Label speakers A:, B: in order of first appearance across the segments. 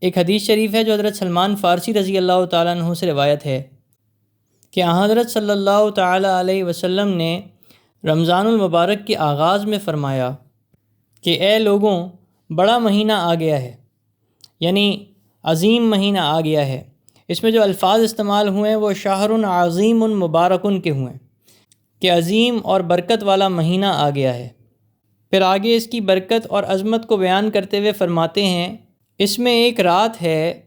A: ایک حدیث شریف ہے جو حضرت سلمان فارسی رضی اللہ تعالیٰ عنہ سے روایت ہے کہ حضرت صلی اللہ تعالیٰ علیہ وسلم نے رمضان المبارک کے آغاز میں فرمایا کہ اے لوگوں، بڑا مہینہ آ گیا ہے، یعنی عظیم مہینہ آ گیا ہے۔ اس میں جو الفاظ استعمال ہوئے ہیں وہ شہر عظیم مبارکن کے ہوئے ہیں کہ عظیم اور برکت والا مہینہ آ گیا ہے۔ پھر آگے اس کی برکت اور عظمت کو بیان کرتے ہوئے فرماتے ہیں، اس میں ایک رات ہے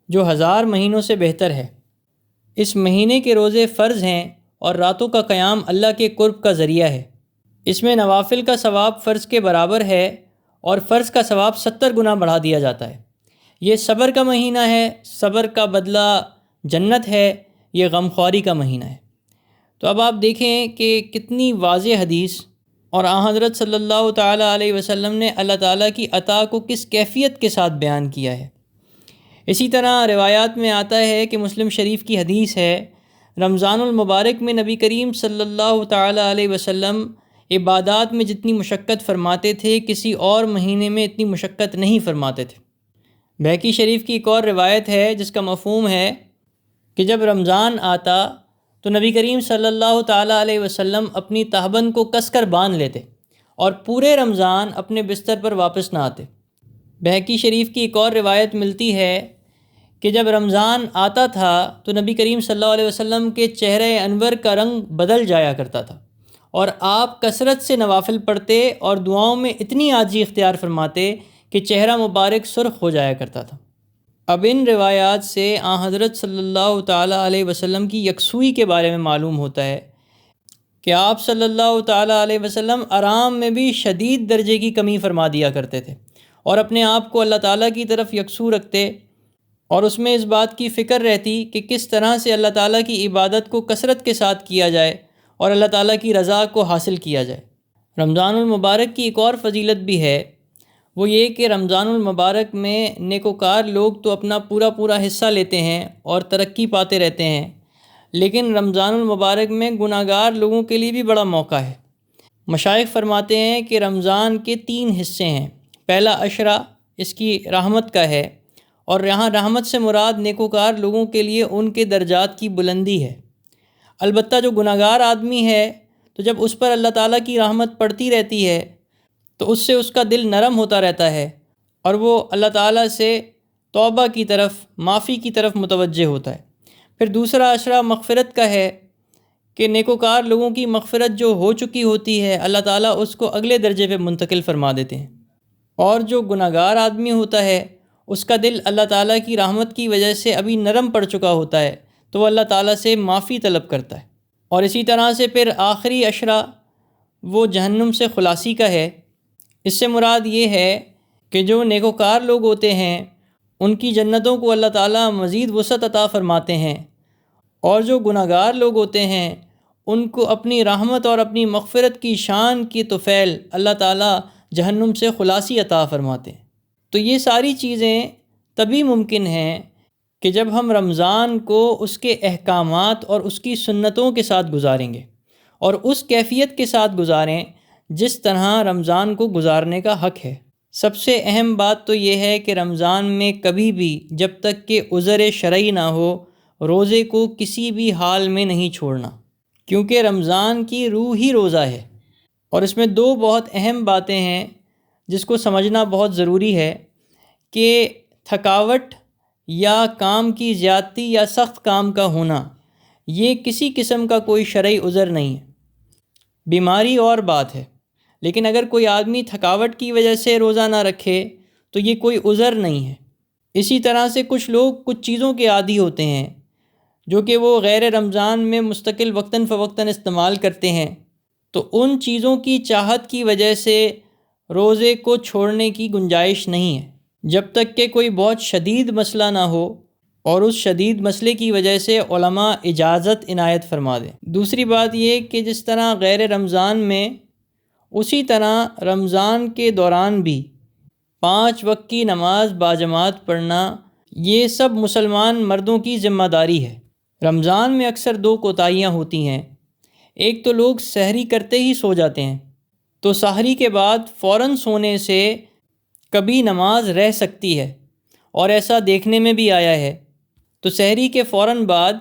A: جو 1000 مہینوں سے بہتر ہے۔ اس مہینے کے روزے فرض ہیں اور راتوں کا قیام اللہ کے قرب کا ذریعہ ہے۔ اس میں نوافل کا ثواب فرض کے برابر ہے اور فرض کا ثواب 70 گنا بڑھا دیا جاتا ہے۔ یہ صبر کا مہینہ ہے، صبر کا بدلہ جنت ہے، یہ غمخواری کا مہینہ ہے۔ تو اب آپ دیکھیں کہ کتنی واضح حدیث، اور حضرت صلی اللہ تعالیٰ علیہ وسلم نے اللہ تعالیٰ کی عطا کو کس کیفیت کے ساتھ بیان کیا ہے۔ اسی طرح روایات میں آتا ہے کہ مسلم شریف کی حدیث ہے، رمضان المبارک میں نبی کریم صلی اللہ تعالیٰ علیہ وسلم عبادات میں جتنی مشقت فرماتے تھے کسی اور مہینے میں اتنی مشقت نہیں فرماتے تھے۔ بہقی شریف کی ایک اور روایت ہے جس کا مفہوم ہے کہ جب رمضان آتا تو نبی کریم صلی اللہ تعالیٰ علیہ وسلم اپنی تہبند کو کس کر باندھ لیتے اور پورے رمضان اپنے بستر پر واپس نہ آتے۔ بہقی شریف کی ایک اور روایت ملتی ہے کہ جب رمضان آتا تھا تو نبی کریم صلی اللہ علیہ وسلم کے چہرہ انور کا رنگ بدل جایا کرتا تھا اور آپ کثرت سے نوافل پڑھتے اور دعاؤں میں اتنی عاجزی اختیار فرماتے کہ چہرہ مبارک سرخ ہو جایا کرتا تھا۔ اب ان روایات سے حضرت صلی اللہ تعالیٰ علیہ وسلم کی یکسوئی کے بارے میں معلوم ہوتا ہے کہ آپ صلی اللہ تعالیٰ علیہ وسلم آرام میں بھی شدید درجے کی کمی فرما دیا کرتے تھے اور اپنے آپ کو اللہ تعالیٰ کی طرف یکسو رکھتے، اور اس میں اس بات کی فکر رہتی کہ کس طرح سے اللہ تعالیٰ کی عبادت کو کثرت کے ساتھ کیا جائے اور اللہ تعالیٰ کی رضا کو حاصل کیا جائے۔ رمضان المبارک کی ایک اور فضیلت بھی ہے، وہ یہ کہ رمضان المبارک میں نیکوکار لوگ تو اپنا پورا حصہ لیتے ہیں اور ترقی پاتے رہتے ہیں، لیکن رمضان المبارک میں گناہ گار لوگوں کے لیے بھی بڑا موقع ہے۔ مشائخ فرماتے ہیں کہ رمضان کے 3 حصے ہیں۔ پہلا عشرہ اس کی رحمت کا ہے، اور یہاں رحمت سے مراد نیکوکار لوگوں کے لیے ان کے درجات کی بلندی ہے۔ البتہ جو گناہ گار آدمی ہے تو جب اس پر اللہ تعالیٰ کی رحمت پڑتی رہتی ہے تو اس سے اس کا دل نرم ہوتا رہتا ہے اور وہ اللہ تعالیٰ سے توبہ کی طرف، معافی کی طرف متوجہ ہوتا ہے۔ پھر دوسرا عشرہ مغفرت کا ہے کہ نیکوکار لوگوں کی مغفرت جو ہو چکی ہوتی ہے اللہ تعالیٰ اس کو اگلے درجے پہ منتقل فرما دیتے ہیں، اور جو گناہ گار آدمی ہوتا ہے اس کا دل اللہ تعالیٰ کی رحمت کی وجہ سے ابھی نرم پڑ چکا ہوتا ہے تو وہ اللہ تعالیٰ سے معافی طلب کرتا ہے۔ اور اسی طرح سے پھر آخری عشرہ وہ جہنم سے خلاصی کا ہے۔ اس سے مراد یہ ہے کہ جو نیکوکار لوگ ہوتے ہیں ان کی جنتوں کو اللہ تعالیٰ مزید وسعت عطا فرماتے ہیں، اور جو گناہ گار لوگ ہوتے ہیں ان کو اپنی رحمت اور اپنی مغفرت کی شان کی طفیل اللہ تعالیٰ جہنم سے خلاصی عطا فرماتے ہیں۔ تو یہ ساری چیزیں تبھی ممکن ہیں کہ جب ہم رمضان کو اس کے احکامات اور اس کی سنتوں کے ساتھ گزاریں گے اور اس کیفیت کے ساتھ گزاریں جس طرح رمضان کو گزارنے کا حق ہے۔ سب سے اہم بات تو یہ ہے کہ رمضان میں کبھی بھی جب تک کہ عذر شرعی نہ ہو روزے کو کسی بھی حال میں نہیں چھوڑنا، کیونکہ رمضان کی روح ہی روزہ ہے۔ اور اس میں 2 بہت اہم باتیں ہیں جس کو سمجھنا بہت ضروری ہے کہ تھکاوٹ یا کام کی زیادتی یا سخت کام کا ہونا یہ کسی قسم کا کوئی شرعی عذر نہیں ہے۔ بیماری اور بات ہے، لیکن اگر کوئی آدمی تھکاوٹ کی وجہ سے روزہ نہ رکھے تو یہ کوئی عذر نہیں ہے۔ اسی طرح سے کچھ لوگ کچھ چیزوں کے عادی ہوتے ہیں جو کہ وہ غیر رمضان میں مستقل وقتاً فوقتاً استعمال کرتے ہیں، تو ان چیزوں کی چاہت کی وجہ سے روزے کو چھوڑنے کی گنجائش نہیں ہے جب تک کہ کوئی بہت شدید مسئلہ نہ ہو اور اس شدید مسئلے کی وجہ سے علماء اجازت عنایت فرما دیں۔ دوسری بات یہ کہ جس طرح غیر رمضان میں اسی طرح رمضان کے دوران بھی 5 وقت کی نماز باجماعت پڑھنا یہ سب مسلمان مردوں کی ذمہ داری ہے۔ رمضان میں اکثر 2 کوتاہیاں ہوتی ہیں۔ ایک تو لوگ سحری کرتے ہی سو جاتے ہیں، تو سحری کے بعد فوراً سونے سے کبھی نماز رہ سکتی ہے، اور ایسا دیکھنے میں بھی آیا ہے، تو سحری کے فوراً بعد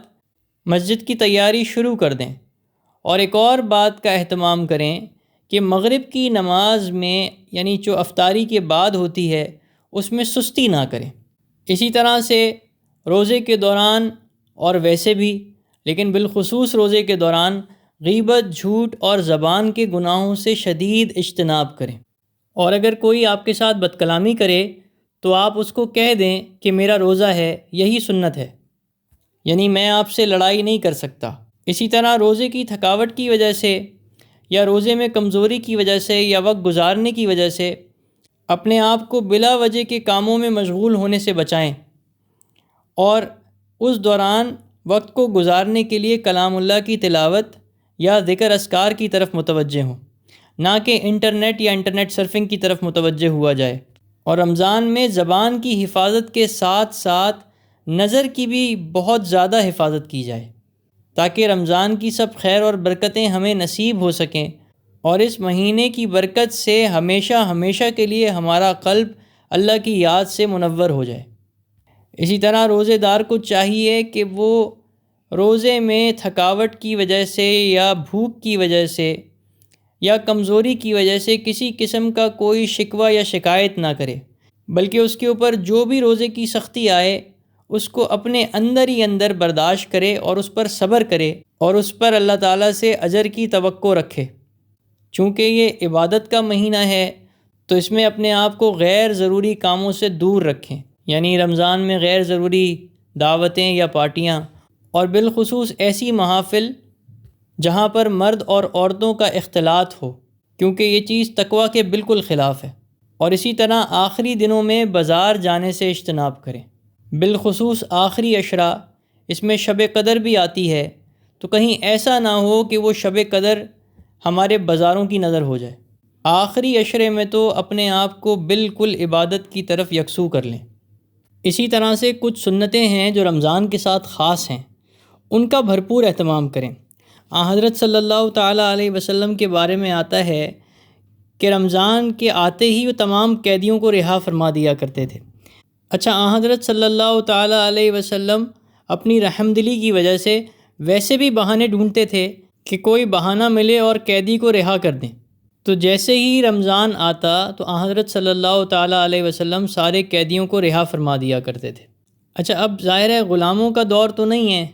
A: مسجد کی تیاری شروع کر دیں۔ اور ایک اور بات کا اہتمام کریں کہ مغرب کی نماز میں یعنی جو افطاری کے بعد ہوتی ہے اس میں سستی نہ کریں۔ اسی طرح سے روزے کے دوران اور ویسے بھی، لیکن بالخصوص روزے کے دوران غیبت، جھوٹ اور زبان کے گناہوں سے شدید اجتناب کریں۔ اور اگر کوئی آپ کے ساتھ بد کلامی کرے تو آپ اس کو کہہ دیں کہ میرا روزہ ہے، یہی سنت ہے، یعنی میں آپ سے لڑائی نہیں کر سکتا۔ اسی طرح روزے کی تھکاوٹ کی وجہ سے یا روزے میں کمزوری کی وجہ سے یا وقت گزارنے کی وجہ سے اپنے آپ کو بلا وجہ کے کاموں میں مشغول ہونے سے بچائیں، اور اس دوران وقت کو گزارنے کے لیے کلام اللہ کی تلاوت یا ذکر اذکار کی طرف متوجہ ہوں، نہ کہ انٹرنیٹ یا انٹرنیٹ سرفنگ کی طرف متوجہ ہوا جائے۔ اور رمضان میں زبان کی حفاظت کے ساتھ ساتھ نظر کی بھی بہت زیادہ حفاظت کی جائے، تاکہ رمضان کی سب خیر اور برکتیں ہمیں نصیب ہو سکیں، اور اس مہینے کی برکت سے ہمیشہ ہمیشہ کے لیے ہمارا قلب اللہ کی یاد سے منور ہو جائے۔ اسی طرح روزے دار کو چاہیے کہ وہ روزے میں تھکاوٹ کی وجہ سے یا بھوک کی وجہ سے یا کمزوری کی وجہ سے کسی قسم کا کوئی شکوہ یا شکایت نہ کرے، بلکہ اس کے اوپر جو بھی روزے کی سختی آئے اس کو اپنے اندر ہی اندر برداشت کرے اور اس پر صبر کرے، اور اس پر اللہ تعالیٰ سے اجر کی توقع رکھے۔ چونکہ یہ عبادت کا مہینہ ہے تو اس میں اپنے آپ کو غیر ضروری کاموں سے دور رکھیں، یعنی رمضان میں غیر ضروری دعوتیں یا پارٹیاں، اور بالخصوص ایسی محافل جہاں پر مرد اور عورتوں کا اختلاط ہو، کیونکہ یہ چیز تقویٰ کے بالکل خلاف ہے۔ اور اسی طرح آخری دنوں میں بازار جانے سے اجتناب کریں، بالخصوص آخری عشرہ، اس میں شب قدر بھی آتی ہے، تو کہیں ایسا نہ ہو کہ وہ شب قدر ہمارے بازاروں کی نظر ہو جائے۔ آخری عشرے میں تو اپنے آپ کو بالکل عبادت کی طرف یکسو کر لیں۔ اسی طرح سے کچھ سنتیں ہیں جو رمضان کے ساتھ خاص ہیں، ان کا بھرپور اہتمام کریں۔ حضرت صلی اللہ تعالیٰ علیہ وسلم کے بارے میں آتا ہے کہ رمضان کے آتے ہی وہ تمام قیدیوں کو رہا فرما دیا کرتے تھے۔ اچھا، حضرت صلی اللہ تعالیٰ علیہ وسلم اپنی رحمدلی کی وجہ سے ویسے بھی بہانے ڈھونڈتے تھے کہ کوئی بہانہ ملے اور قیدی کو رہا کر دیں، تو جیسے ہی رمضان آتا تو حضرت صلی اللہ تعالیٰ علیہ وسلم سارے قیدیوں کو رہا فرما دیا کرتے تھے۔ اچھا، اب ظاہر ہے غلاموں کا دور تو نہیں ہے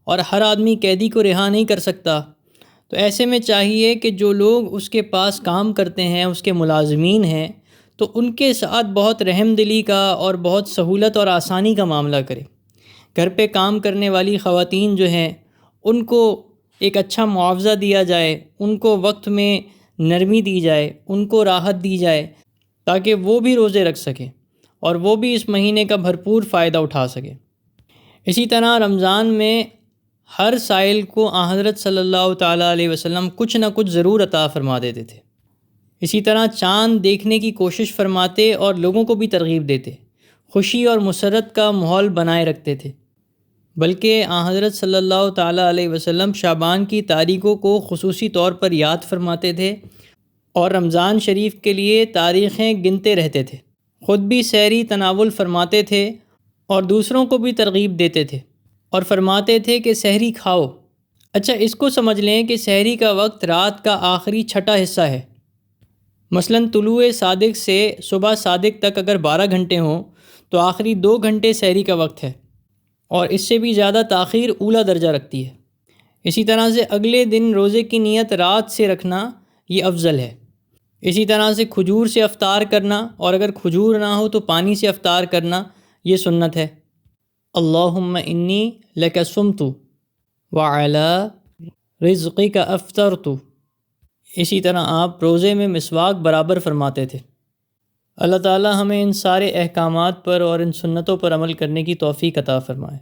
A: اور ہر آدمی قیدی کو رہا نہیں کر سکتا، تو ایسے میں چاہیے کہ جو لوگ اس کے پاس کام کرتے ہیں، اس کے ملازمین ہیں، تو ان کے ساتھ بہت رحم دلی کا اور بہت سہولت اور آسانی کا معاملہ کرے۔ گھر پہ کام کرنے والی خواتین جو ہیں ان کو ایک اچھا معاوضہ دیا جائے، ان کو وقت میں نرمی دی جائے، ان کو راحت دی جائے، تاکہ وہ بھی روزے رکھ سکیں اور وہ بھی اس مہینے کا بھرپور فائدہ اٹھا سکیں۔ اسی طرح رمضان میں ہر سائل کو حضرت صلی اللہ تعالیٰ علیہ وسلم کچھ نہ کچھ ضرور عطا فرما دیتے تھے۔ اسی طرح چاند دیکھنے کی کوشش فرماتے اور لوگوں کو بھی ترغیب دیتے، خوشی اور مسرت کا ماحول بنائے رکھتے تھے۔ بلکہ حضرت صلی اللہ تعالیٰ علیہ وسلم شعبان کی تاریخوں کو خصوصی طور پر یاد فرماتے تھے اور رمضان شریف کے لیے تاریخیں گنتے رہتے تھے، خود بھی سحری تناول فرماتے تھے اور دوسروں کو بھی ترغیب دیتے تھے اور فرماتے تھے کہ سحری کھاؤ۔ اچھا، اس کو سمجھ لیں کہ سحری کا وقت رات کا آخری چھٹا حصہ ہے۔ مثلاً طلوع صادق سے صبح صادق تک اگر 12 گھنٹے ہوں تو آخری 2 گھنٹے سحری کا وقت ہے، اور اس سے بھی زیادہ تاخیر اولا درجہ رکھتی ہے۔ اسی طرح سے اگلے دن روزے کی نیت رات سے رکھنا یہ افضل ہے۔ اسی طرح سے کھجور سے افطار کرنا، اور اگر کھجور نہ ہو تو پانی سے افطار کرنا یہ سنت ہے۔ اللہم انی لک صمت وعلی رزقک افطرت۔ اسی طرح آپ روزے میں مسواک برابر فرماتے تھے۔ اللہ تعالی ہمیں ان سارے احکامات پر اور ان سنتوں پر عمل کرنے کی توفیق عطا فرمائے۔